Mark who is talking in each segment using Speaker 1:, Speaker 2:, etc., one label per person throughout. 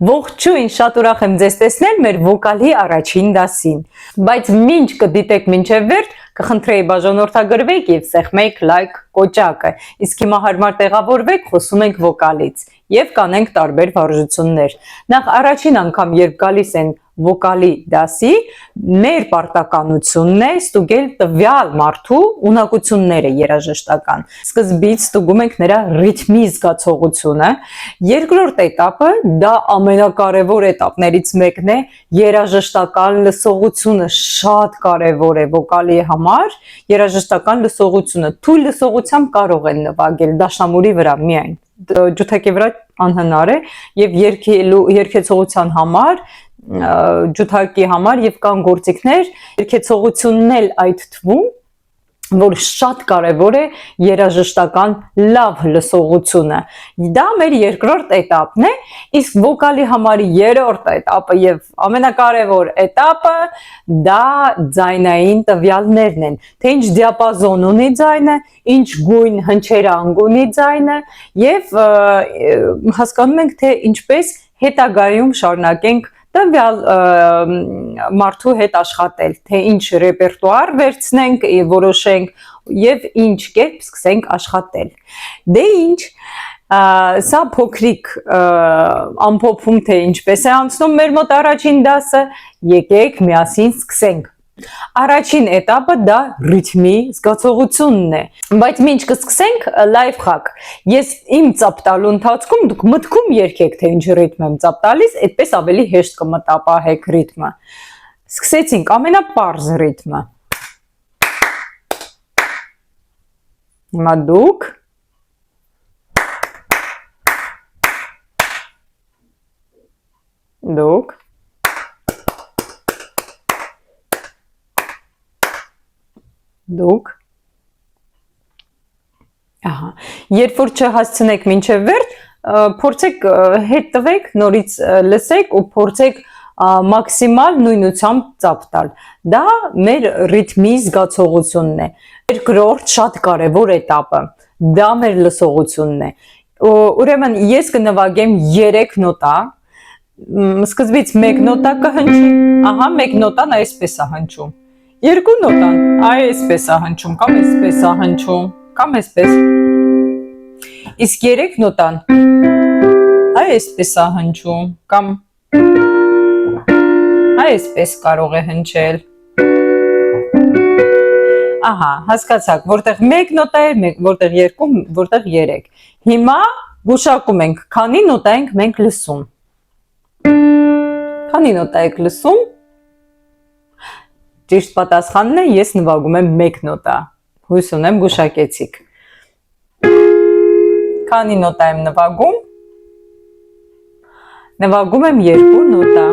Speaker 1: Ողջույն, շատ ուրախ եմ ձեզ տեսնել մեր վոկալի առաջին դասին։ Բայց մինչ կդիտեք մինչև վերջ, կխնդրեի բաժանորդագրվեք եւ սեղմեք լայք կոճակը։ Իսկ հիմա հարմար տեղավորվեք, խոսում ենք վոկալից եւ կանենք տարբեր վարժություններ։ Նախ առաջին անգամ երբ գալիս են վոկալի դասի, մեր պարտականությունն է ստուգել տվյալ մարդու ունակությունները երաժշտական։ Սկզբից ստուգում ենք նրա ռիթմի զգացողությունը։ Երկրորդ этаպը դա ամենակարևոր этаպներից մեկն է, երաժշտական լսողությունը շատ կարևոր է վոկալի համար, երաժշտական լսողությունը թույլ լսողությամբ կարող են նվագել դաշնամուրի վրա միայն, ջութակի վրա անհնար է եւ երգեցողության համար ջութակի համար եւ կան գործիքներ, երգեցողությունն էլ այդ թվում, որ շատ կարևոր է երաժշտական լավ լսողությունը։ Դա մեր երկրորդ этаպն է, իսկ վոկալի համար երրորդ этаպը եւ ամենակարևոր этаպը դա ձայնային տվյալներն են, թե ինչ դիապազոն ունի ձայնը, ինչ գույն հնչերանգ ունի ձայնը եւ հասկանում ենք, թե ինչպես հետագայում շարունակենք տվյալ մարդու հետ աշխատել, թե ինչ ռեպերտուար վերցնենք, որոշենք եւ ինչ կերպ սկսենք աշխատել։ Դե ինչ, սա փոքրիկ ամփոփում թե ինչպես է անցնում մեր մոտ առաջին դասը, եկեք միասին սկսենք։ Առաջին этаպը դա ռիթմի զգացողությունն է, բայց մինչ կսկսենք լայվ խակ, ես իմ ծափ տալու ընթացքում դուք մտքում երգեք, թե ինչ ռիթմ եմ ծափ տալիս, այդպես ավելի հեշտ կմտապահեք ռիթմը։ Սկսեցինք ամենապարզ ռիթմը։ Հիմա դուք Երբ որ չհասցնեք մինչև վերջ, փորձեք հետ տվեք, նորից լսեք ու փորձեք մաքսիմալ նույնությամբ ծափ տալ։ Դա մեր ռիթմի զգացողությունն է։ Երկրորդ շատ կարևոր этаպը, դա մեր լսողությունն է։ Ուրեմն ես կնվագեմ 3 նոտա, սկզբից 1 նոտա կհնչի, ահա 1 նոտան այսպես է հնչում։ 2 նոտան այսպես է հնչում, կամ այսպես է հնչում, կամ այսպես։ Իսկ 3 նոտան այսպես է հնչում, կամ այսպես կարող է հնչել։ Ահա, հասկացաք, որտեղ 1 նոտա է, որտեղ 2, որտեղ 3։ Հիմա գուշակում ենք, քանի նոտա ենք մենք լսում։ Քանի նոտա եք լսում։ Ճիշտ պատասխանն է, ես նվագում եմ 1 նոտա։ Հույս ունեմ գուշակեցիք։ Քանի նոտա եմ նվագում։ Նվագում եմ 2 նոտա։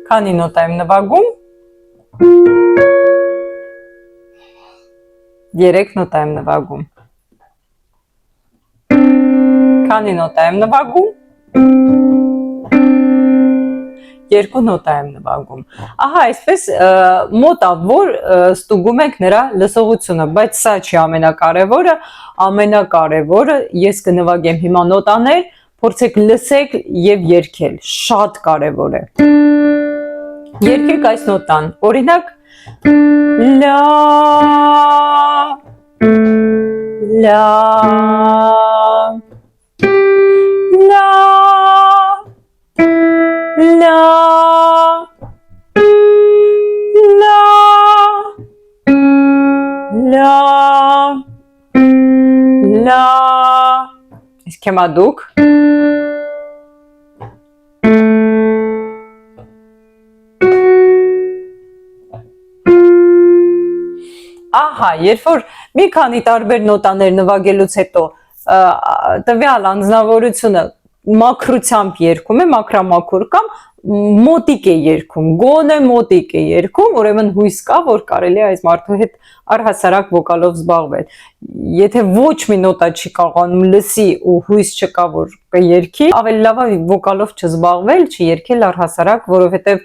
Speaker 1: Քանի նոտա եմ նվագում։ 3 նոտա եմ նվագում։ Քանի նոտա եմ նվագում։ 2 նոտա եմ նվագում։ Ահա այսպես մոտավոր ստուգում ենք նրա լսողությունը, բայց սա չի ամենակարևորը, ամենակարևորը ես կնվագեմ հիմա նոտաներ, փորձեք լսեք եւ երգել, շատ կարևոր է։ Երգեք այս նոտան, օրինակ լա լա լա լա լա լա լա Իսկ հիմա դուք Ահա, երբ որ մի քանի տարբեր նոտաներ նվագելուց հետո տվյալ անձնավորությունը մաքրությամբ երգում է, մաքրամաքուր կամ մոտիկ է երգում, գոնե մոտիկ է երգում, ուրեմն հույս կա, որ կարելի է այս մարդու հետ առհասարակ վոկալով զբաղվել։ Եթե ոչ մի նոտա չի կարողանում լսի ու հույս չկա, որ կերգի, ավելի լավ է վոկալով չզբաղվել, չերգել առհասարակ, որովհետև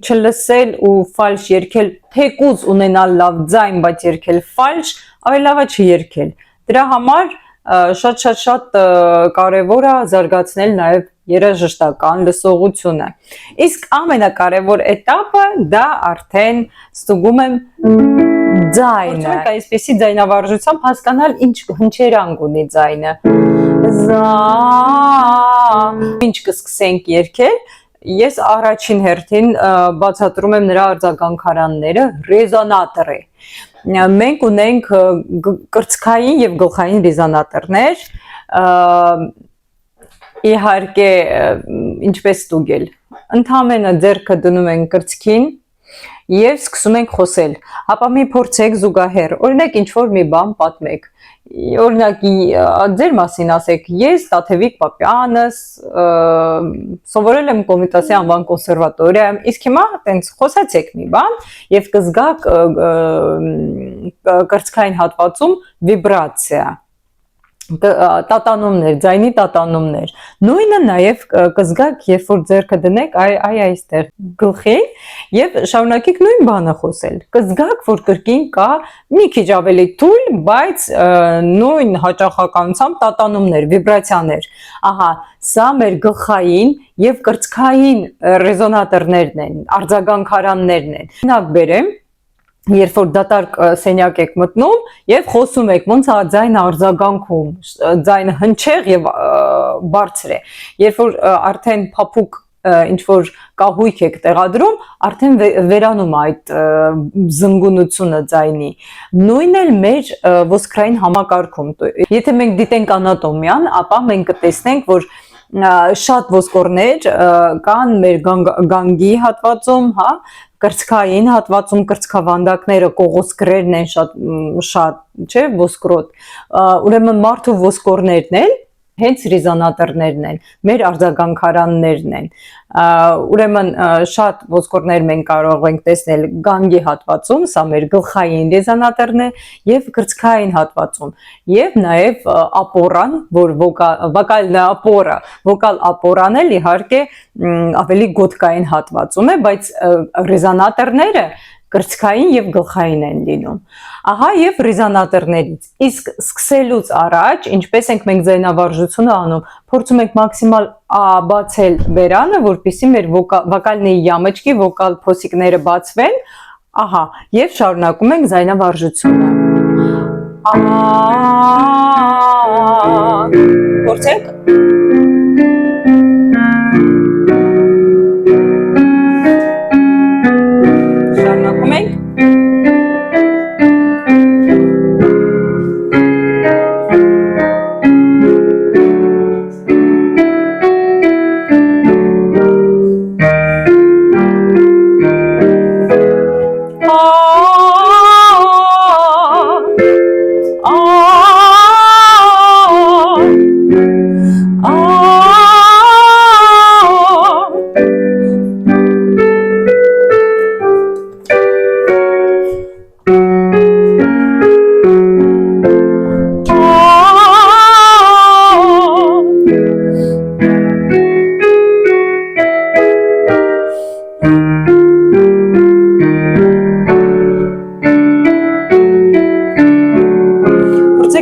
Speaker 1: չլսել ու ֆալշ երգել, թեկուզ ունենալ լավ ձայն, բայց երգել ֆալշ, ավելի լավ է չերգել։ Դրա համար շատ կարևոր է զարգացնել նաև երաժշտական լսողությունը։ Իսկ ամենակարևոր էտապը դա արդեն ստուգում եմ ձայնը, այսպեսի ձայնավարժությամբ հասկանալ ինչ հնչերանգ ունի ձայնը։ Ինչ կսկսենք երգել, ես առաջին հերթին բացատրում եմ նրա արձագանքարանները, ռեզոնատորը։ Մենք ունենք կրծքային եւ գլխային ռեզոնատորներ, իհարկե ինչպես ստուգել։ Ընդհանրապես ձեռքը դնում ենք կրծքին եւ սկսում ենք խոսել։ Հապա մի փորձեք զուգահեռ, օրինակ ինչ որ մի բան պատմեք։ Օրինակ ձեր մասին ասեք, ես Տաթևիկ Պապյանս, սովորել եմ Կոմիտասի անվան կոնսերվատորիայում, իսկ հիմա տենց խոսացեք մի բան եւ կզգաք կրծքային հատվածում վիբրացիա, տատանումներ, ձայնի տատանումներ։ Նույնը նաև կզգաք, երբ որ ձեռքը դնեք այստեղ գլխին եւ շարունակեք նույն բանը խոսել։ Կզգաք, որ կրկին կա մի քիչ ավելի թույլ, բայց նույն հաճախականությամբ տատանումներ, վիբրացիաներ։ Ահա, սա մեր գլխային եւ կրծքային ռեզոնատորներն են, արձագանքարաններն են։ Օրինակ բերեմ, երբ որ դատարկ սենյակ եք մտնում եւ խոսում եք, ոնց է ձայնը արձագանքում, ձայնը հնչեղ եւ բարձր է։ Երբ որ արդեն փափուկ ինչ որ կահույք եք տեղադրում, արդեն վերանում է այդ զնգունությունը ձայնի։ Նույնն էլ մեր ոսկրային համակարգում։ Եթե մենք դիտենք անատոմիան, ապա մենք կտեսնենք, որ շատ ոսկորներ կան մեր գանգի հատվածում, հա, կրծքային հատվածում կրծքավանդակները, կողոսկրերն են շատ, չէ, ոսկրոտ։ Ուրեմն մարդու ոսկորներն են, հենց ռեզոնատորներն են, մեր արձագանքարաններն են։ Ուրեմն շատ ոսկորներ մենք կարող ենք տեսնել գանգի հատվածում, սա մեր գլխային ռեզոնատորն է, եւ կրծքային հատվածում, եւ նաեւ ապորան, որ վոկալ ապորա, վոկալ ապորան էլ իհարկե ավելի գոտկային հատվածում է, բայց ռեզոնատորները կրծքային եւ գլխային են լինում։ Ահա եւ ռեզոնատորներից։ Իսկ սկսելուց առաջ, ինչպես ենք մենք ձայնավարժությունը անում, փորձում ենք մաքսիմալ բացել բերանը, որպեսզի մեր վոկալների յամաչկի վոկալ փոսիկները բացվեն, ահա, եւ շարունակում ենք ձայնավարժությունը։ Փորձենք։ Շարունակում ենք։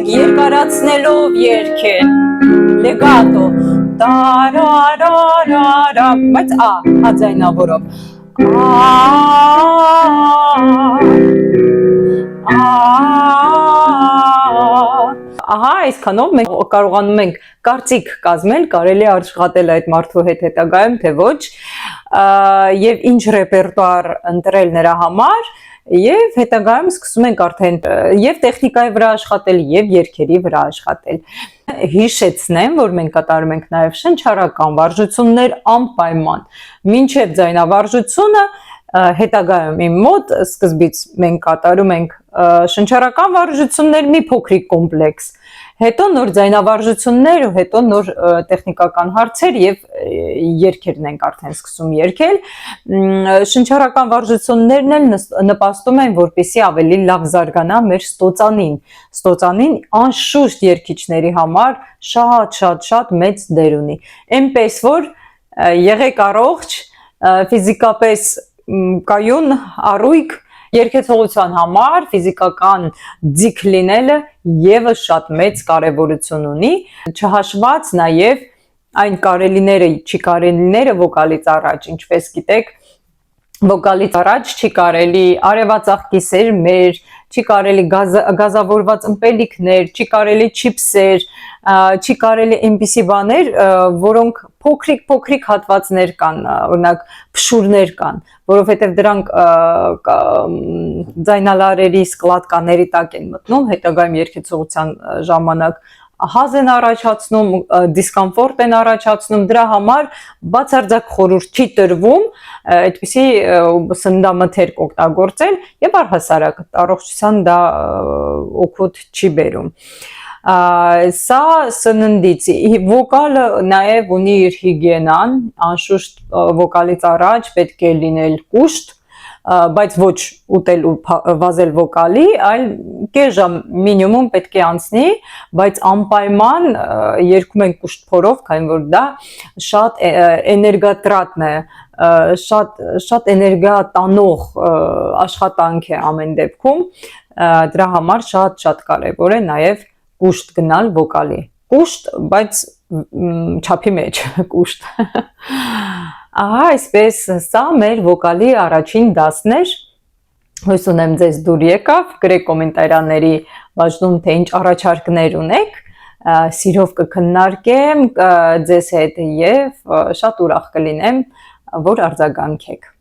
Speaker 1: Երկարացնելով երգել, լեգատո, տարարարարա, բայց ձայնավորով, ահա այսքանով մենք կարողանում ենք կարծիք կազմել, կարելի աշխատել այդ մարդու հետ հետագայում, թե ոչ, եւ ինչ ռեպերտուար ընտրել նրա համար, եւ հետագայում սկսում ենք արդեն եւ տեխնիկայի վրա աշխատել եւ երգերի վրա աշխատել։ Հիշեցնեմ, որ մենք կատարում ենք նաեւ շնչառական վարժություններ անպայման։ Մինչև ձայնավարժությունը հետագայում իմ մոտ սկզբից մենք կատարում ենք շնչառական վարժություններ մի փոքրիկ կոմպլեքս, հետո նոր ձայնավարժություններ ու հետո նոր տեխնիկական հարցեր եւ երգերն ենք արդեն սկսում երգել։ Շնչառական վարժություններն էլ նպաստում են, որպեսզի ավելի լավ զարգանա մեր ստոցանին անշուշտ երգիչների համար շատ մեծ դեր ունի։ Էնպես որ եղեք առողջ, ֆիզիկապես կայուն, առույգ Երկեցողության համար ֆիզիկական ձիգ լինելը եւս շատ մեծ կարեւորություն ունի, չհաշված նաեւ այն կարելիները, չի կարելիները վոկալից առաջ, ինչպես գիտեք, վոկալից առաջ չի կարելի արևածաղկի սերմեր, չի կարելի գազավորված ըմպելիքներ, չի կարելի չիպսեր, չի կարելի այնպիսի բաներ, որոնք փոքրիկ հատվածներ կան, օրինակ փշուրներ կան, որովհետև դրանք ձայնալարերի սկլատկաների տակ են մտնում, հետագայում երգեցողության ժամանակ հազ են առաջացնում, դիսկոմֆորտ են առաջացնում, դրա համար բացարձակ խորհուրդ չի տրվում այդպիսի սննդամթերք օգտագործել եւ առհասարակ առողջության դա օգուտ չի բերում։ Սա սննդից, վոկալը նաև ունի իր հիգիենան, անշուշտ վոկալից առաջ պետք է լինել կուշտ, բայց ոչ ուտել ու վազել վոկալի, այլ կես ժամ մինիմում պետք է անցնի, բայց անպայման երգում ենք կուշտ փորով, քանի որ դա շատ էներգատրատն է, շատ էներգիա տանող աշխատանք է ամեն դեպքում, դրա համար շատ կարևոր է նաև կուշտ գնալ վոկալի, կուշտ, բայց չափի մեջ կուշտ։ Ահա այսպես սա մեր վոկալի առաջին դասն էր, հույս ունեմ ձեզ դուր եկավ, գրեք կոմենտարիաների բաժնում, թե ինչ առաջարկներ ունեք, սիրով կքննարկեմ ձեզ հետ եւ շատ ուրախ կլինեմ, որ արձագանքեք։